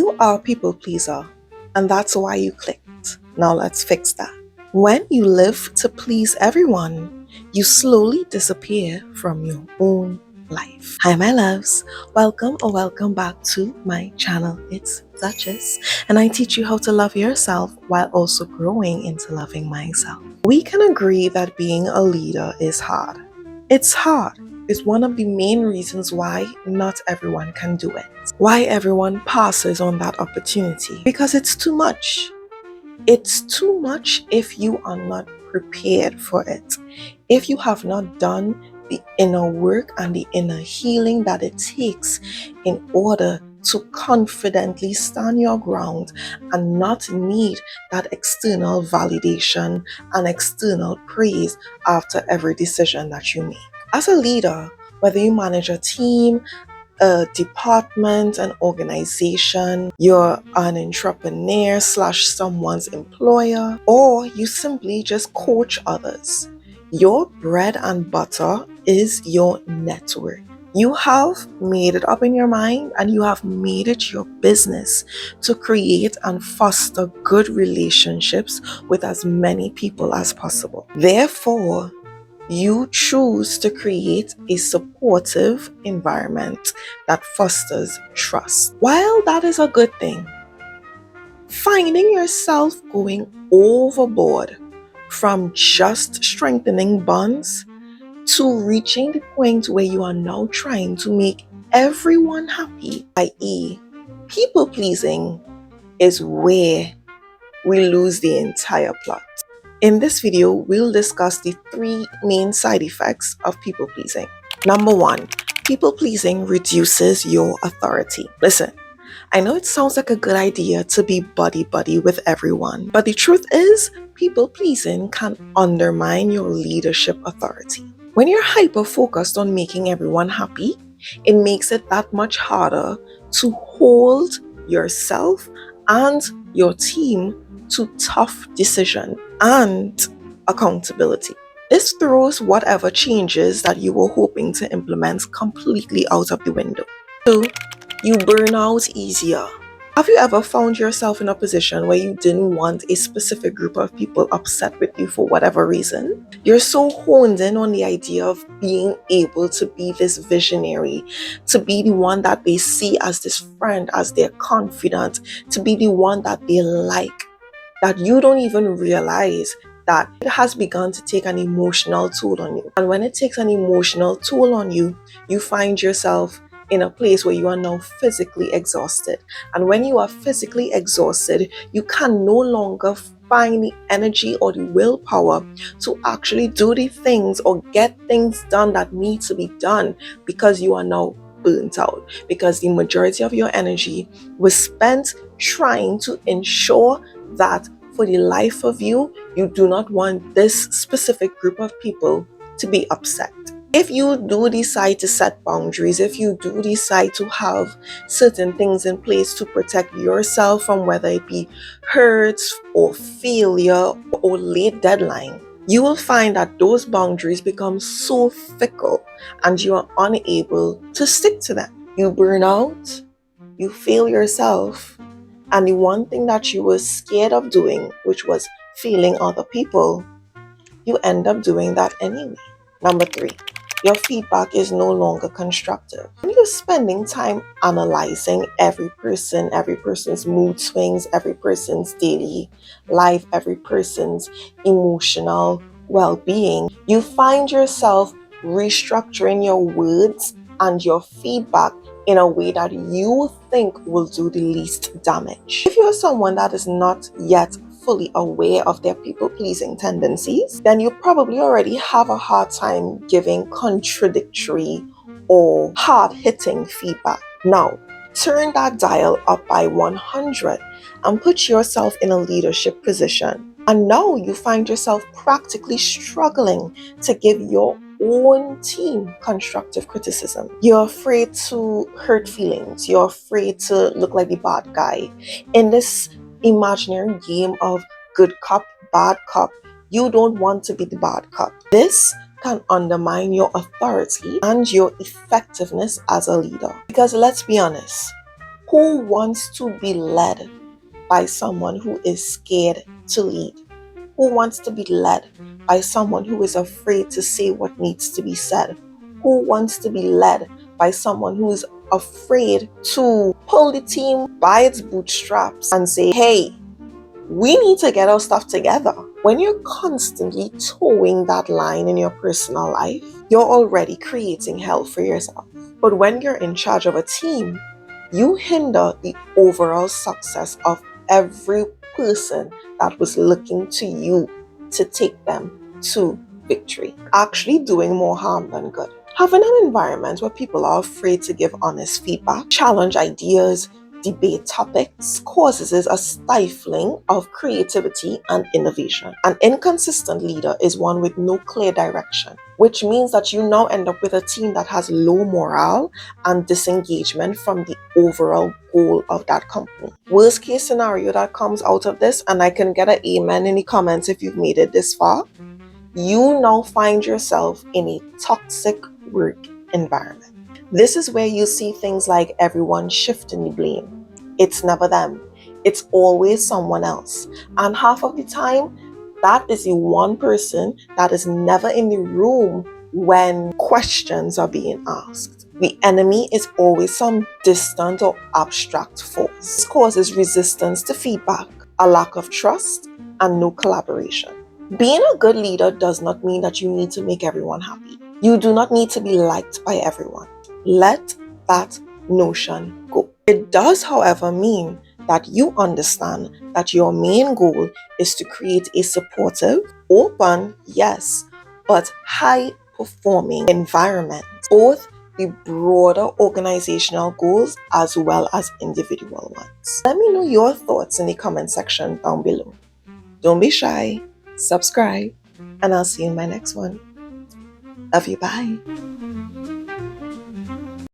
You are a people pleaser, and that's why you clicked. Now let's fix that. When you live to please everyone, you slowly disappear from your own life. Hi, my loves. Welcome or welcome back to my channel. It's Duchess, and I teach you how to love yourself while also growing into loving myself. We can agree that being a leader is hard. It's hard. It's one of the main reasons why not everyone can do it. Why everyone passes on that opportunity. Because it's too much. It's too much if you are not prepared for it. If you have not done the inner work and the inner healing that it takes in order to confidently stand your ground and not need that external validation and external praise after every decision that you make. As a leader, whether you manage a team, a department, an organization, you're an entrepreneur / someone's employer, or you simply just coach others, your bread and butter is your network. You have made it up in your mind and you have made it your business to create and foster good relationships with as many people as possible. Therefore, you choose to create a supportive environment that fosters trust. While that is a good thing, finding yourself going overboard from just strengthening bonds to reaching the point where you are now trying to make everyone happy, i.e., people pleasing, is where we lose the entire plot. In this video, we'll discuss the 3 main side effects of people pleasing. Number 1, people pleasing reduces your authority. Listen, I know it sounds like a good idea to be buddy-buddy with everyone, but the truth is, people pleasing can undermine your leadership authority. When you're hyper-focused on making everyone happy, it makes it that much harder to hold yourself and your team to tough decision and accountability. This throws whatever changes that you were hoping to implement completely out of the window. 2, you burn out easier. Have you ever found yourself in a position where you didn't want a specific group of people upset with you for whatever reason? You're so honed in on the idea of being able to be this visionary, to be the one that they see as this friend, as their confidant, to be the one that they like, that you don't even realize that it has begun to take an emotional toll on you. And when it takes an emotional toll on you, you find yourself in a place where you are now physically exhausted. And when you are physically exhausted, you can no longer find the energy or the willpower to actually do the things or get things done that need to be done, because you are now burnt out, because the majority of your energy was spent trying to ensure that for the life of you, you do not want this specific group of people to be upset. If you do decide to set boundaries, if you do decide to have certain things in place to protect yourself from whether it be hurts or failure or late deadline, you will find that those boundaries become so fickle and you are unable to stick to them. You burn out, you fail yourself, and the one thing that you were scared of doing, which was failing other people, you end up doing that anyway. Number 3, your feedback is no longer constructive. When you're spending time analyzing every person's mood swings, every person's daily life, every person's emotional well-being, you find yourself restructuring your words and your feedback in a way that you think will do the least damage. If you're someone that is not yet fully aware of their people-pleasing tendencies, then you probably already have a hard time giving contradictory or hard-hitting feedback. Now, turn that dial up by 100 and put yourself in a leadership position. And now you find yourself practically struggling to give your own team constructive criticism. You're afraid to hurt feelings. You're afraid to look like the bad guy. In this imaginary game of good cop, bad cop, you don't want to be the bad cop. This can undermine your authority and your effectiveness as a leader. Because let's be honest, Who wants to be led by someone who is scared to lead? Who wants to be led by someone who is afraid to say what needs to be said? Who wants to be led by someone who is afraid to pull the team by its bootstraps and say, hey, we need to get our stuff together? When you're constantly towing that line in your personal life, you're already creating hell for yourself. But when you're in charge of a team, you hinder the overall success of every person that was looking to you to take them to victory, actually doing more harm than good. Having an environment where people are afraid to give honest feedback, challenge ideas, debate topics, causes a stifling of creativity and innovation. An inconsistent leader is one with no clear direction, which means that you now end up with a team that has low morale and disengagement from the overall goal of that company. Worst case scenario that comes out of this, and I can get an amen in the comments if you've made it this far, you now find yourself in a toxic work environment. This is where you see things like everyone shifting the blame. It's never them. It's always someone else. And half of the time, that is the one person that is never in the room when questions are being asked. The enemy is always some distant or abstract force. This causes resistance to feedback, a lack of trust, and no collaboration. Being a good leader does not mean that you need to make everyone happy. You do not need to be liked by everyone. Let that notion go. It does, however, mean that you understand that your main goal is to create a supportive, open, yes, but high-performing environment, both the broader organizational goals as well as individual ones. Let me know your thoughts in the comment section down below. Don't be shy, subscribe, and I'll see you in my next one. Love you, bye.